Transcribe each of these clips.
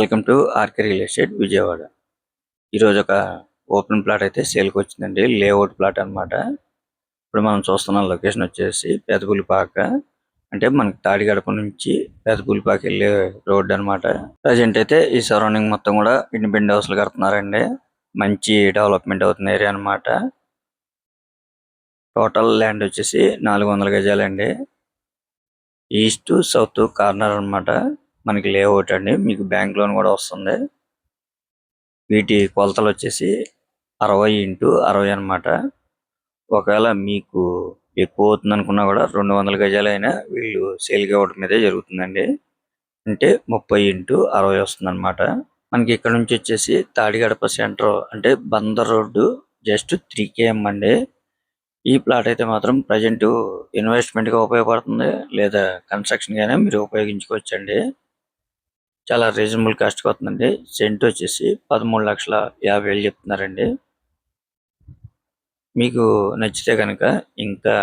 Welcome to RK real estate Vijayawada. ఈరోజు ఒక open plot అయితే సేల్కి వచ్చిందండి. లేఅవుట్ ప్లాట్ అన్నమాట. ఇప్పుడు మనం చూస్తున్న లొకేషన్ వచ్చేసి పెదపులిపాక, అంటే మనకి తాడిగడప నుంచి పెదపులిపాక వెళ్ళే రోడ్ అన్నమాట. ప్రజెంట్ అయితే ఈ సరౌండింగ్ మొత్తం కూడా ఇండిపెండెంట్ హౌస్లు కడుతున్నారండి. మంచి డెవలప్మెంట్ అవుతున్న ఏరియా అన్నమాట. టోటల్ ల్యాండ్ వచ్చేసి 400 గజాలండి. ఈస్ట్ సౌత్ కార్నర్ అన్నమాట. మనకి లేఅవుట్ అండి. మీకు బ్యాంక్ లోన్ కూడా వస్తుంది. వీటి కొలతలు వచ్చేసి 60x60 అన్నమాట. ఒకవేళ మీకు ఎక్కువ అవుతుంది అనుకున్నా కూడా 200 గజాలైనా వీళ్ళు సేల్కి ఇవ్వడం మీదే జరుగుతుందండి. అంటే 30x60 వస్తుంది అనమాట. మనకి ఇక్కడ నుంచి వచ్చేసి తాడిగడప సెంటర్ అంటే బందర్ రోడ్డు జస్ట్ 3 km అండి. ఈ ప్లాట్ అయితే మాత్రం ప్రజెంట్ ఇన్వెస్ట్మెంట్ గా ఉపయోగపడుతుంది, లేదా కన్స్ట్రక్షన్ గానే మీరు ఉపయోగించుకోవచ్చండి. చాలా రీజనబుల్ కాస్ట్ అవుతుందండి. సెంట్ వచ్చేసి 13,50,000 చెప్తున్నారండి. మీకు నచ్చితే కనుక ఇంకా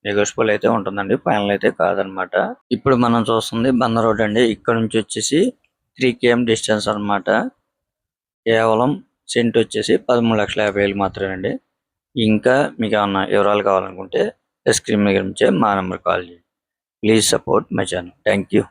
నెగోషియబుల్ అయితే ఉంటుందండి, ఫైనల్ అయితే కాదనమాట. ఇప్పుడు మనం చూస్తుంది బందర్ రోడ్ అండి. ఇక్కడ నుంచి వచ్చేసి 3 km డిస్టెన్స్ అన్నమాట. కేవలం సెంట్ వచ్చేసి 13,50,000 మాత్రమేనండి. ఇంకా మీకు ఏమన్నా వివరాలు కావాలనుకుంటే స్క్రీన్ మీద నుంచే మా నెంబర్ కాల్ చేయండి. Please support my channel. Thank you.